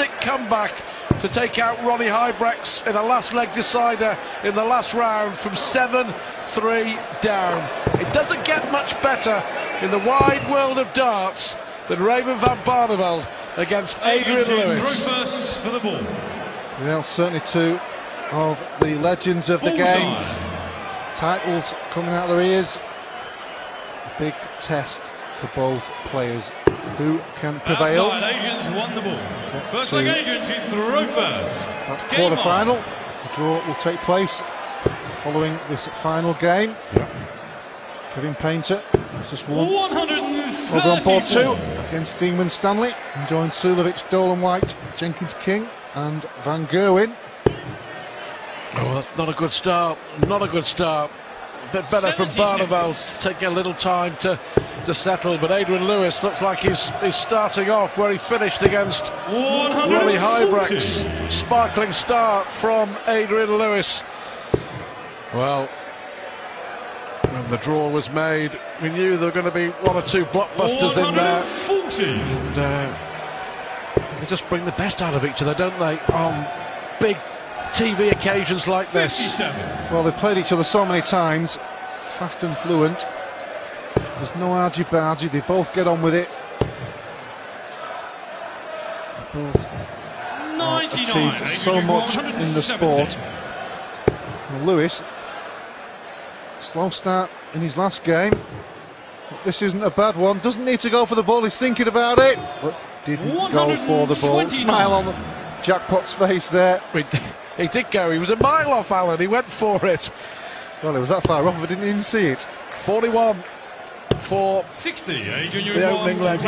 comeback to take out Ronnie Hybrex in a last leg decider in the last round from 7-3 down. It doesn't get much better in the wide world of darts than Raymond van Barneveld against Adrian Lewis. First for the ball. Well, certainly two of the legends of the game. Titles coming out of their ears. A big test for both players. Who can prevail? Outside, Adrian's won the ball. First leg, Adrian to throw first. That quarter-final. The draw will take place following this final game. Kevin Painter has just won over on board 2 against Dean Stanley, and joined Sulovic, Dolan White, Jenkins King and Van Gerwen. Oh, that's not a good start. Not a good start. A bit better from Barneveld, taking a little time to settle, but Adrian Lewis looks like he's starting off where he finished against Ronnie Hybrex. Sparkling start from Adrian Lewis. Well, when the draw was made, we knew there were going to be 1 or 2 blockbusters in there. And they just bring the best out of each other, don't they, on big TV occasions like this. Well, they've played each other so many times, fast and fluent. There's no argy-bargy, they both get on with it. They both achieved so much in the sport. And Lewis, slow start in his last game. But this isn't a bad one, doesn't need to go for the ball, he's thinking about it, but didn't go for the ball. Smile on the jackpot's face there. He did go, he was a mile off, Alan, he went for it. Well, it was that far off, I didn't even see it. 41 for 60, the opening leg.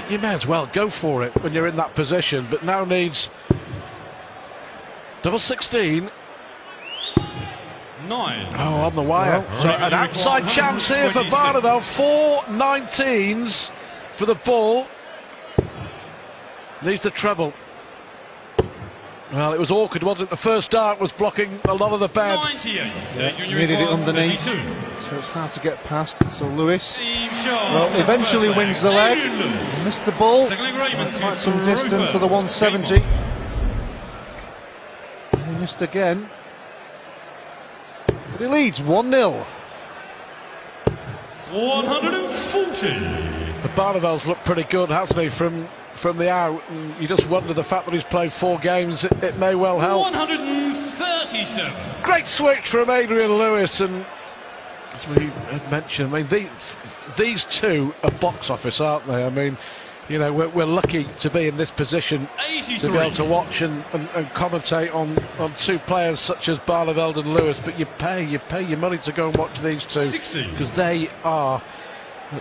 You may as well go for it when you're in that position, but now needs double 16. 9. Oh, on the wire. Well, so an outside chance here for Barneveld. 4 19s for the ball. Needs the treble. Well, it was awkward, wasn't it? The first dart was blocking a lot of the bed. 98. Needed it underneath, so it's hard to get past. So Lewis, well, eventually wins the leg. Missed the ball. Quite some distance for the 170. He missed again. But he leads 1-0. 140. The Barneveld's looked pretty good, hasn't he, from the out, and you just wonder the fact that he's played 4 games, it may well help. 137. Great switch from Adrian Lewis, and as we had mentioned, I mean, these two are box office, aren't they? I mean, you know, we're lucky to be in this position 83. to be able to watch and commentate on 2 players such as Barneveld and Lewis, but you pay your money to go and watch these 2 because they are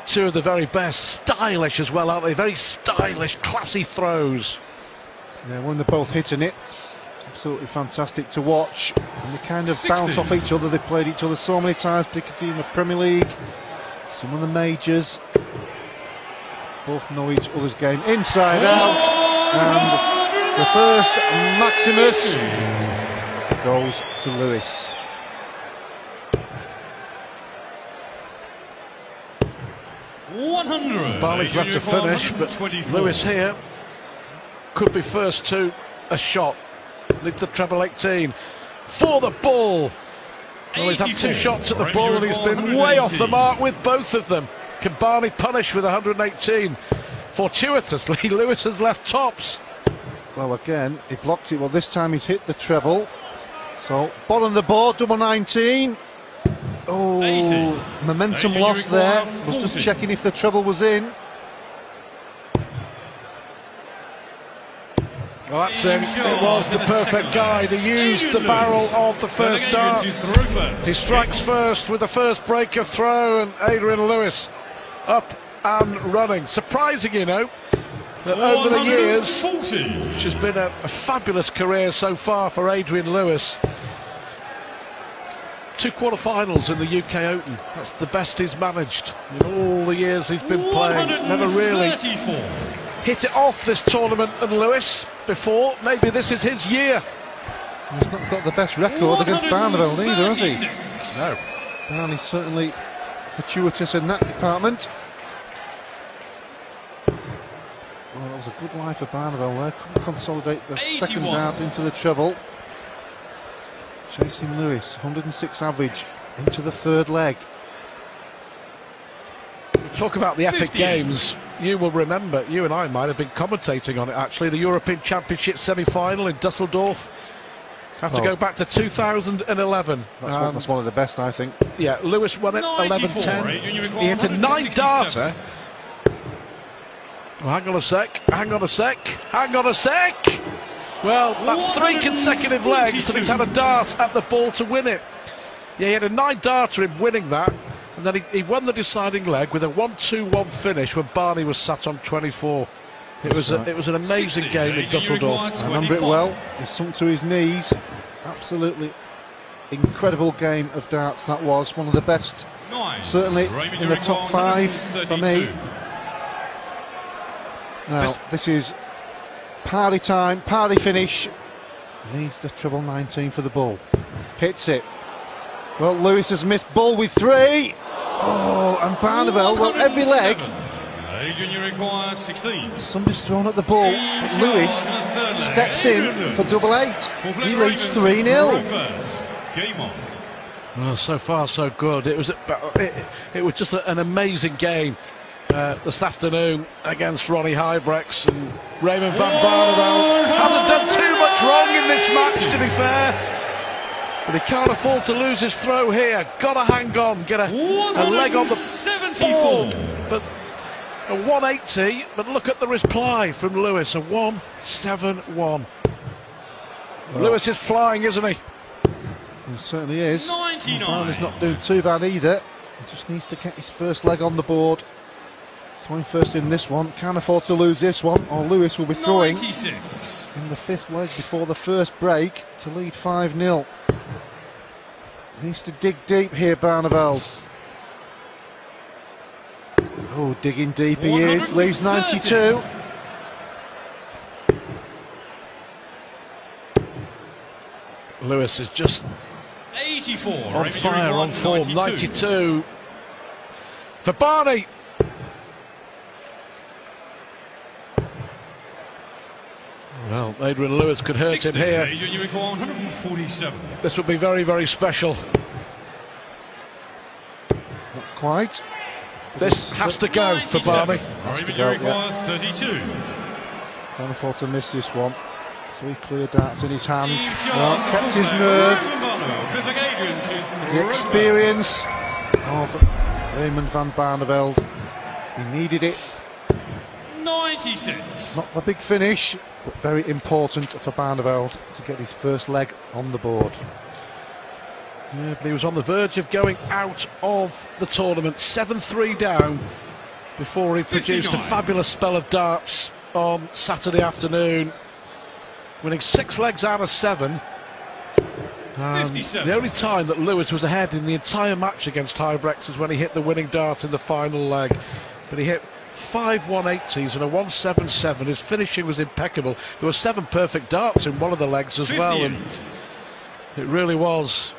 2 of the very best. Stylish as well, aren't they? Very stylish, classy throws. Yeah, when they're both hitting it, absolutely fantastic to watch. And they kind of bounce off each other. They've played each other so many times, particularly in the Premier League, some of the majors. Both know each other's game inside out. And the first Maximus goes to Lewis. Barney's left to finish, but Lewis here could be first to a shot. Leave the treble 18 for the ball. Well, he's had 2 shots at the ball and he's been way off the mark with both of them. Can Barney punish with 118? Fortuitously, Lewis has left tops. Well, again, he blocked it. Well, this time he's hit the treble. So, bottom of the board, double 19. Oh, 80. Momentum lost there. Was just checking if the treble was in. Well, that's it. It was the perfect guide. He used the barrel of the first dart. He strikes first with the first break of throw, and Adrian Lewis up and running. Surprising, you know, that over the years, which has been a fabulous career so far for Adrian Lewis. 2 quarter-finals in the UK Open. That's the best he's managed in all the years he's been playing. Never really hit it off this tournament, and Lewis before. Maybe this is his year. He's not got the best record against Barneveld either, has he? No. Barney's certainly fortuitous in that department. Well, was a good line for Barneveld there. Couldn't consolidate the 81. second dart into the treble. Chasing Lewis, 106 average into the third leg. Talk about the epic 50. games. You will remember, you and I might have been commentating on it actually, the European Championship semi-final in Dusseldorf. Have to go back to 2011. That's one of the best, I think. Yeah, Lewis won it 11-10. He hit a 9-darter. Oh, hang on a sec, hang on a sec, hang on a sec. Well, that's 3 consecutive legs that he's had a dart at the ball to win it. Yeah, he had a 9-darter in winning that. And then he won the deciding leg with a 1-2-1 finish when Barney was sat on 24. It was an amazing game in Dusseldorf. I remember it well. He sunk to his knees. Absolutely incredible game of darts that was. One of the best, certainly in the top 5 for me. Now, this is party time, party finish. Needs the treble 19 for the ball. Hits it. Well, Lewis has missed ball with 3. Oh, and Barneveld, well, every leg. Adrian, you require 16. Somebody's thrown at the ball. But Lewis steps in for double 8. He leads 3-0. Game on. Well, so far so good. It was just an amazing game this afternoon against Ronnie Huybrechts, and Raymond van Barneveld hasn't done too much wrong in this match, to be fair. But he can't afford to lose his throw here. Gotta hang on, get a leg on the ball. But a 180, but look at the reply from Lewis, a 171. Lewis is flying, isn't he? He certainly is. 99. Barney's not doing too bad either. He just needs to get his first leg on the board. Throwing first in this one, can't afford to lose this one, or Lewis will be throwing 96. in the 5th leg before the first break to lead 5-0. Needs to dig deep here, Barneveld. Oh, digging deep he is, leaves 92. Lewis is just 84. on fire, on form. 92 for Barney. Well, Adrian Lewis could hurt 60. him here. Adrian, you require 147. This would be very, very special. Not quite. This has to go for Barney. Adrian, you require 32. Can't afford to miss this one. 3 clear darts in his hand. Well, kept his nerve. The experience of Raymond van Barneveld. He needed it. 96. Not the big finish, but very important for Barneveld to get his first leg on the board. Yeah, but he was on the verge of going out of the tournament, 7-3 down, before he produced a fabulous spell of darts on Saturday afternoon, winning 6 legs out of 7. The only time that Lewis was ahead in the entire match against Huybrechts was when he hit the winning dart in the final leg. But he hit 5 180s and a 177. His finishing was impeccable. There were 7 perfect darts in one of the legs as well, and it really was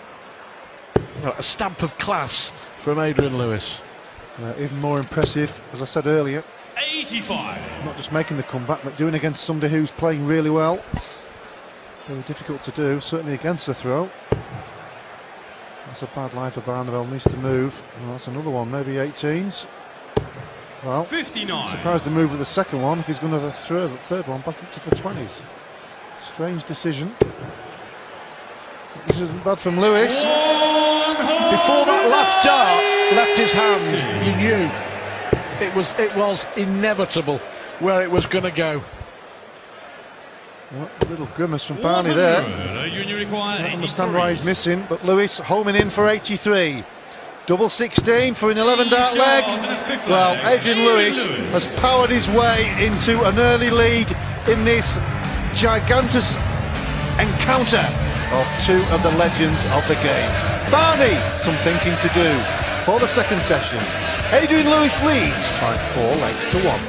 a stamp of class from Adrian Lewis. Even more impressive, as I said earlier, 85. not just making the comeback, but doing against somebody who's playing really well. Very difficult to do, certainly against the throw. That's a bad line for Barneveld, needs to move. Well, that's another one, maybe 18s. Well, 59. Surprised to move with the second one if he's going to have the third one back up to the 20s. Strange decision. This isn't bad from Lewis. Before that last dart left his hand, you knew it was inevitable where it was going to go. Well, a little grimace from Barney there. I don't understand why he's missing, but Lewis homing in for 83. Double 16 for an 11-dart leg. Well, Adrian Lewis has powered his way into an early lead in this gigantic encounter of 2 of the legends of the game. Barney, some thinking to do for the second session. Adrian Lewis leads by 4 legs to 1.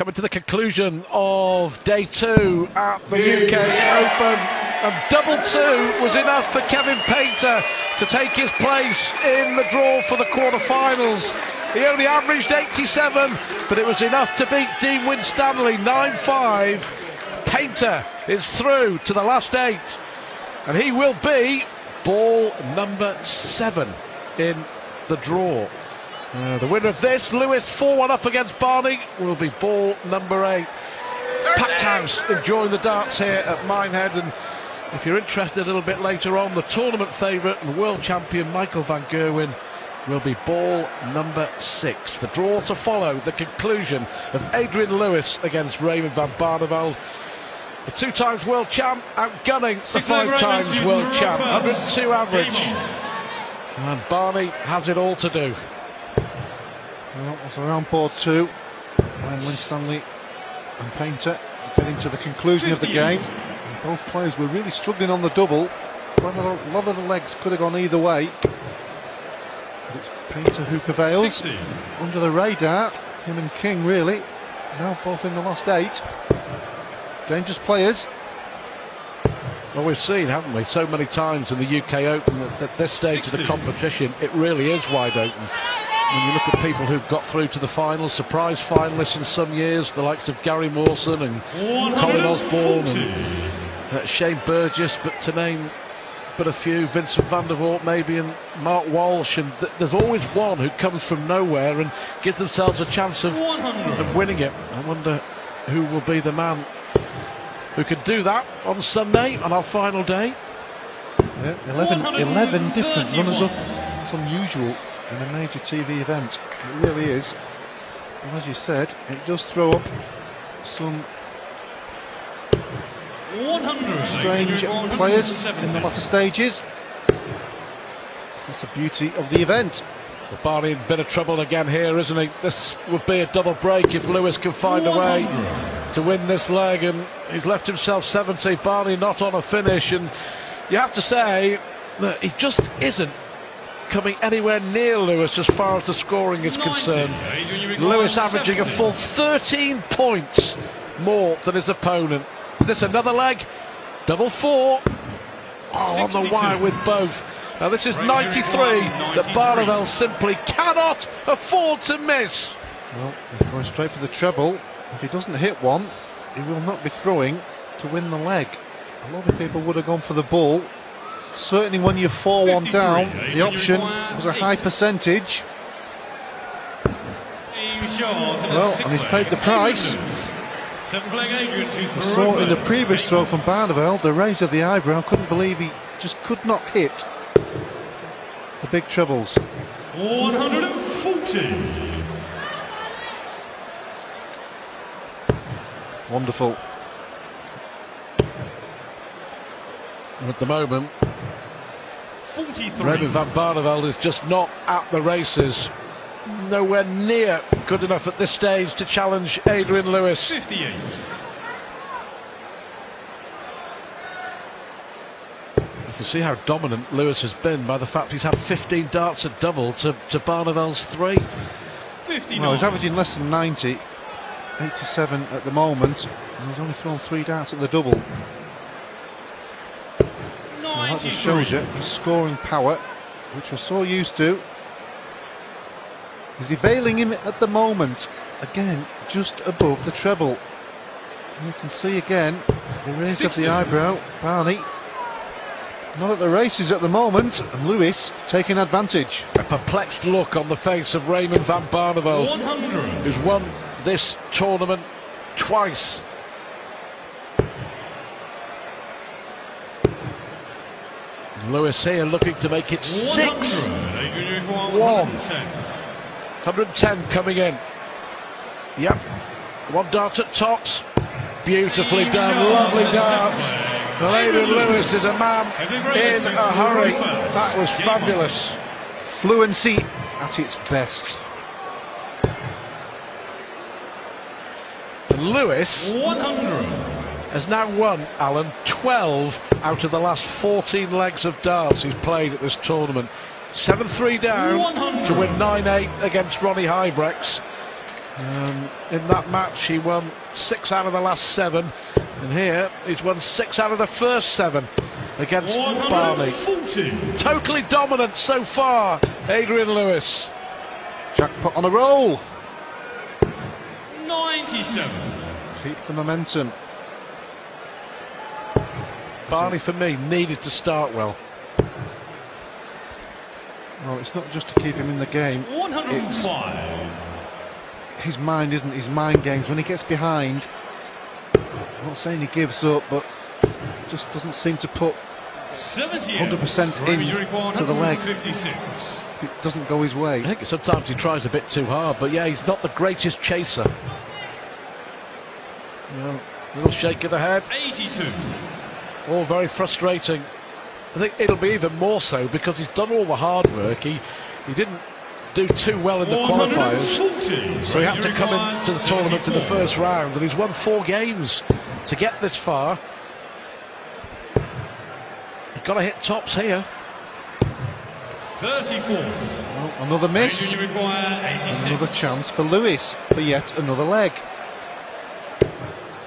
Coming to the conclusion of day 2 at the UK Open, and double 2 was enough for Kevin Painter to take his place in the draw for the quarterfinals. He only averaged 87, but it was enough to beat Dean Winstanley 9-5. Painter is through to the last 8, and he will be ball number 7 in the draw. The winner of this, Lewis, 4-1 up against Barney, will be ball number 8. Packed house, enjoying the darts here at Minehead, and if you're interested a little bit later on, the tournament favourite and world champion Michael van Gerwen will be ball number 6. The draw to follow, the conclusion of Adrian Lewis against Raymond van Barneveld. The 2 times world champ outgunning the 5 times world champ, 102 average. And Barney has it all to do. Well, it was around board 2 when Winstanley and Painter getting to the conclusion of the game. And both players were really struggling on the double. A lot of the legs could have gone either way. But it's Painter who prevails. 60. Under the radar, him and King really. Now both in the last 8. Dangerous players. Well, we've seen, haven't we, so many times in the UK Open that at this stage 60. of the competition, it really is wide open. When you look at people who've got through to the final, surprise finalists in some years, the likes of Gary Mawson and Colin Osborne and Shane Burgess, but to name but a few, Vincent van der Voort maybe, and Mark Walsh, and there's always one who comes from nowhere and gives themselves a chance of winning it. I wonder who will be the man who could do that on Sunday, on our final day. Yeah, 11 different runners-up. It's unusual in a major TV event. It really is. And as you said, it does throw up some strange players in the latter stages. That's the beauty of the event. Well, Barney in a bit of trouble again here, isn't he? This would be a double break if Lewis can find a way to win this leg, and he's left himself 70. Barney not on a finish, and you have to say that he just isn't coming anywhere near Lewis as far as the scoring is concerned. Lewis averaging a full 13 points more than his opponent. This another leg, double 4. Oh, on the wire with both. Now this is 93 that Barneveld simply cannot afford to miss. Well, he's going straight for the treble. If he doesn't hit one, he will not be throwing to win the leg. A lot of people would have gone for the ball. Certainly when you're 4-1 down, the option was a high percentage. Well, and he's paid the price. I saw in the previous throw from Barneveld, the raise of the eyebrow, couldn't believe he just could not hit the big trebles. 140. Wonderful. At the moment, 43. Raymond van Barneveld is just not at the races. Nowhere near good enough at this stage to challenge Adrian Lewis. 58. You can see how dominant Lewis has been by the fact he's had 15 darts at double to Barneveld's 3. 59. Well, he's averaging less than 90, 87 at the moment, and he's only thrown 3 darts at the double. Well, that just shows you his scoring power, which we're so used to. Is he veiling him at the moment? Again, just above the treble. And you can see again the raise 60. Of the eyebrow. Barney not at the races at the moment, and Lewis taking advantage. A perplexed look on the face of Raymond van Barneveld, 100. who's won this tournament twice. Lewis here looking to make it 6-1. 110 coming in. Yep. 1 dart at tops. Beautifully done. Lovely darts. Adrian Lewis is a man in a hurry. That was fabulous. Fluency at its best. And Lewis 100. has now won, Alan, 12 out of the last 14 legs of darts he's played at this tournament. 7-3 down 100. to win 9-8 against Ronnie Hybrex. In that match, he won 6 out of the last 7, and here he's won 6 out of the first 7 against Barney. Totally dominant so far, Adrian Lewis. Jackpot on a roll. 97. Keep the momentum. Barney, for me, needed to start well. Well, it's not just to keep him in the game. 105. It's his mind, isn't it? His mind games. When he gets behind, I'm not saying he gives up, but he just doesn't seem to put 100% into the leg. 56. It doesn't go his way. I think sometimes he tries a bit too hard, but yeah, he's not the greatest chaser. Little shake of the head. 82. All very frustrating. I think it'll be even more so because he's done all the hard work. He didn't do too well in the qualifiers, so he had to come into the tournament in the first round, and he's won 4 games to get this far. He's got to hit tops here. 34. Well, another miss. Another chance for Lewis for yet another leg.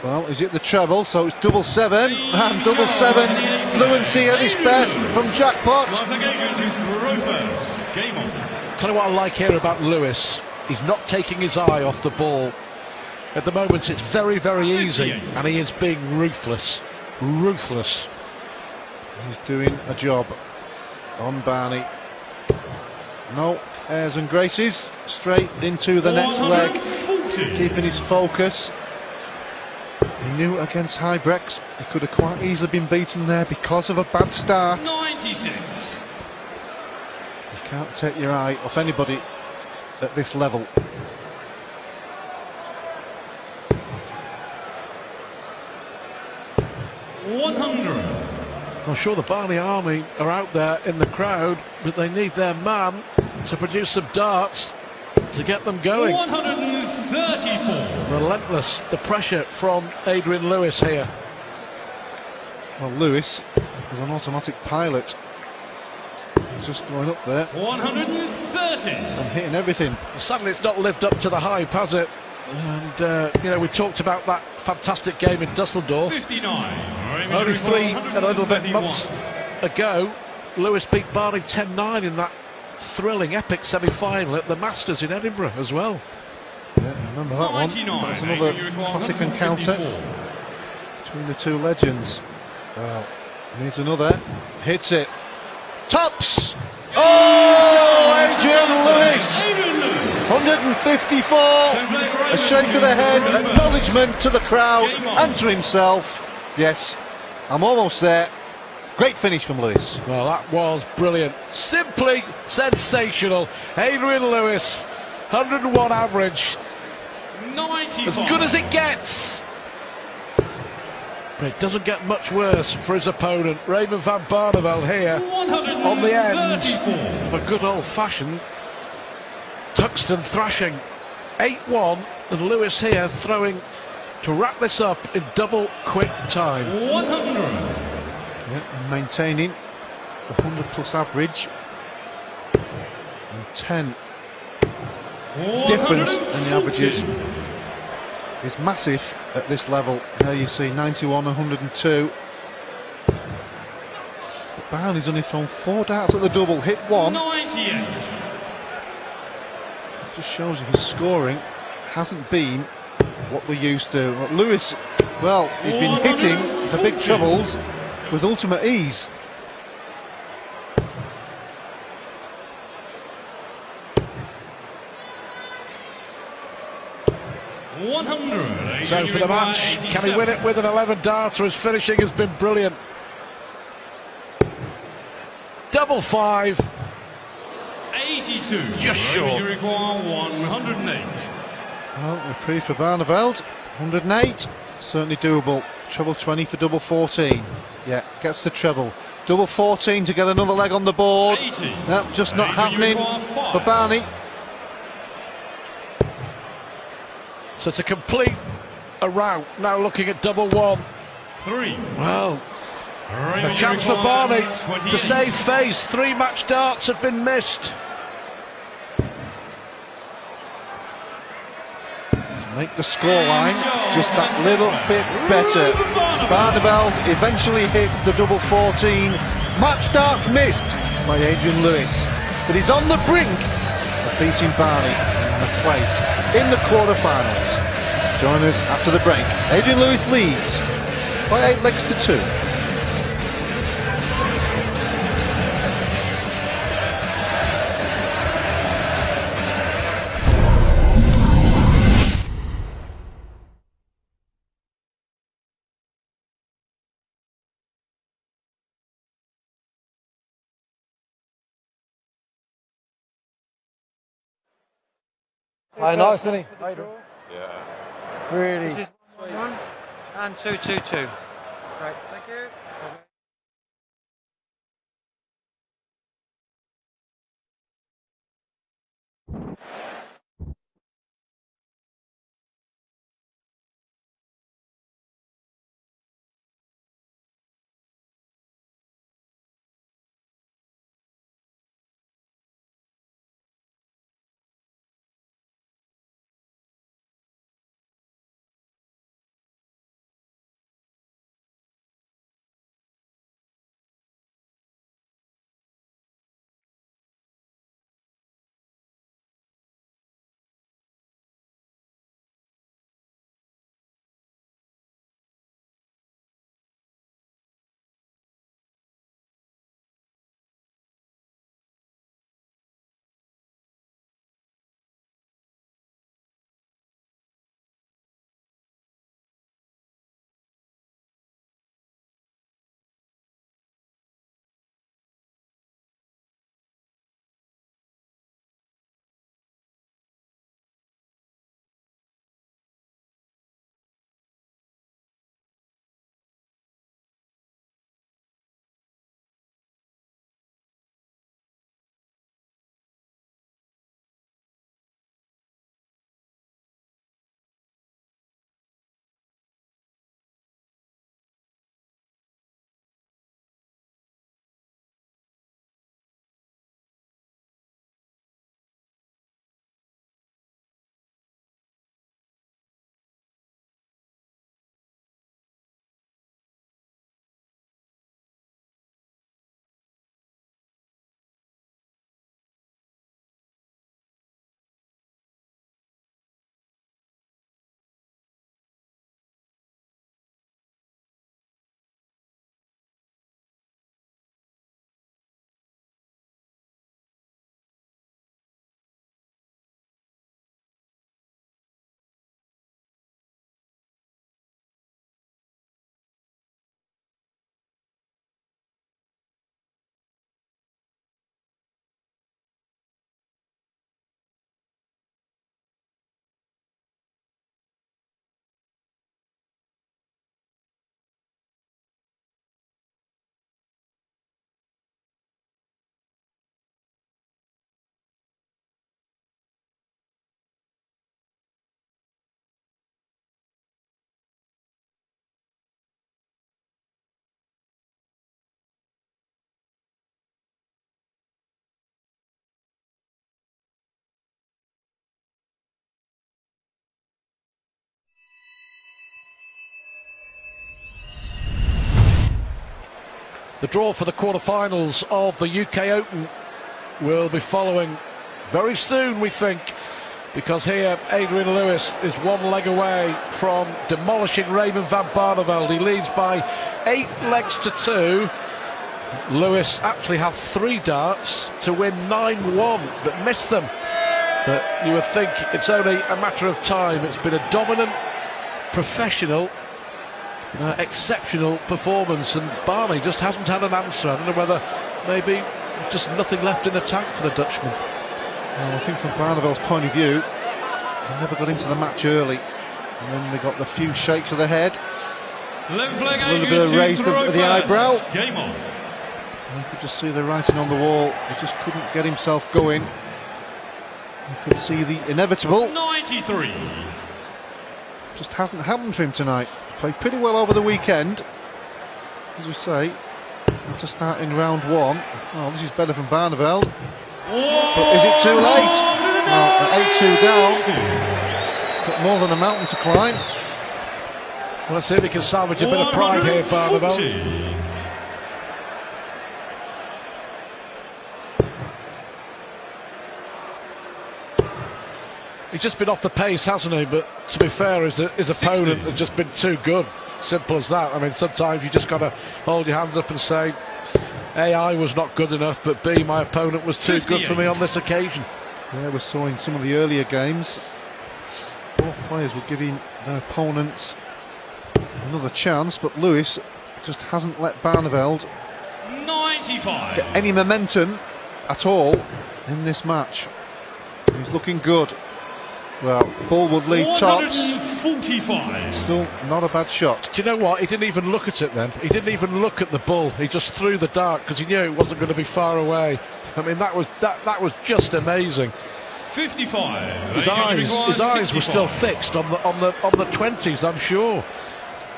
Well, is it the treble? So it's double 7 and double 7. Fluency at his best from Jackpot. Tell you what I like here about Lewis. He's not taking his eye off the ball. At the moment, it's very, very easy, and he is being ruthless. Ruthless. He's doing a job on Barney. No airs and graces. Straight into the next leg. Keeping his focus. He knew against Hybrex he could have quite easily been beaten there because of a bad start. 96. You can't take your eye off anybody at this level. I'm sure the Barney Army are out there in the crowd, but they need their man to produce some darts to get them going. 134. Relentless, the pressure from Adrian Lewis here. Well, Lewis is an automatic pilot. He's just going up there 130 and hitting everything. Sadly, it's not lived up to the hype, has it? And you know, we talked about that fantastic game in Dusseldorf. 59. Only 3 and a little bit months ago, Lewis beat Barney 10-9 in that thrilling, epic semi-final at the Masters in Edinburgh as well. Yeah, remember that one. That was another classic encounter between the two legends. Well, needs another. Hits it. Tops! Oh, Adrian Lewis! 154. A shake of the head, acknowledgement to the crowd and to himself. Yes, I'm almost there. Great finish from Lewis. Well, that was brilliant. Simply sensational. Adrian Lewis, 101 average. 95. As good as it gets. But it doesn't get much worse for his opponent. Raymond van Barneveld here on the end of a good old-fashioned Tuxton thrashing. 8-1, and Lewis here throwing to wrap this up in double quick time. 100. Yeah, and maintaining the 100+ average. And 10 difference in the averages is massive at this level. There you see 91, 102. But Barney's only thrown 4 darts at the double, hit 1. 98. It just shows you his scoring hasn't been what we're used to. But Lewis, well, he's been hitting the big troubles with ultimate ease. 100. So for the match, can he win it with an 11 darter? His finishing has been brilliant. Double 5. 82. Just short. You require 108. Well, reprieve for Barneveld. 108. Certainly doable. Treble 20 for double 14. Yeah, gets the treble. Double 14 to get another leg on the board. 80. No, just not happening for Barney. So to complete a rout, now looking at double 1. 3. Well, a chance for Barney to save face. 3 match darts have been missed. make the scoreline just that little bit better. Barneveld eventually hits the double 14. Match darts missed by Adrian Lewis, but he's on the brink of beating Barney and a place in the quarter-finals. Join us after the break. Adrian Lewis leads by 8 legs to 2. Hi, nice, isn't he? Yeah. Really. This is 1 and 2-2-2. Great, thank you. The draw for the quarter-finals of the UK Open will be following very soon, we think, because here Adrian Lewis is 1 leg away from demolishing Raymond van Barneveld. He leads by 8 legs to 2. Lewis actually had 3 darts to win 9-1, but missed them. But you would think it's only a matter of time. It's been a dominant, professional, exceptional performance, and Barney just hasn't had an answer. I don't know whether maybe there's just nothing left in the tank for the Dutchman. Well, I think from Barneveld's point of view, he never got into the match early, and then we got the few shakes of the head, a little bit of raise of the eyebrow. Game on. You could just see the writing on the wall. He just couldn't get himself going. You could see the inevitable. 93. Just hasn't happened for him tonight. Played pretty well over the weekend, as we say, to start in round 1. Well, this is better from Barneveld. But is it too late? Well, at 8-2 down, got more than a mountain to climb. Let's see if he can salvage a bit of pride here, Barneveld. He's just been off the pace, hasn't he? But to be fair, his opponent has just been too good. Simple as that. I mean, sometimes you just got to hold your hands up and say, A, I was not good enough, but B, my opponent was too good for me on this occasion. Yeah, we saw in some of the earlier games, both players were giving their opponents another chance, but Lewis just hasn't let Barneveld 95 get any momentum at all in this match. He's looking good. Well, ball would lead tops. 145. Still not a bad shot. Do you know what? He didn't even look at it then. He didn't even look at the ball. He just threw the dart because he knew it wasn't going to be far away. I mean, that was just amazing. 55. His eyes were still fixed on the 20s, I'm sure.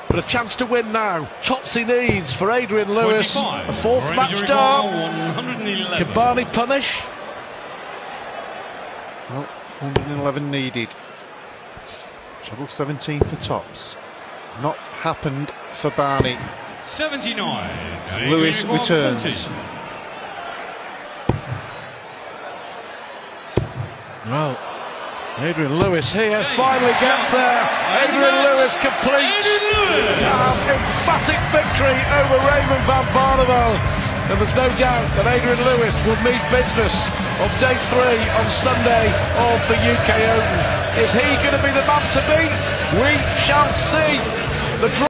But a chance to win now. Tops he needs for Adrian Lewis. 25. A fourth match start. 111. Can Barney punish? Well, 111 needed. Treble 17 for tops. Not happened for Barney. 79. Lewis Adrian returns. 40. Well, Adrian Lewis here finally gets there. Adrian Lewis completes an emphatic victory over Raymond van Barneveld. And there's no doubt that Adrian Lewis will meet business on day 3 on Sunday of the UK Open. Is he going to be the man to beat? We shall see. The draw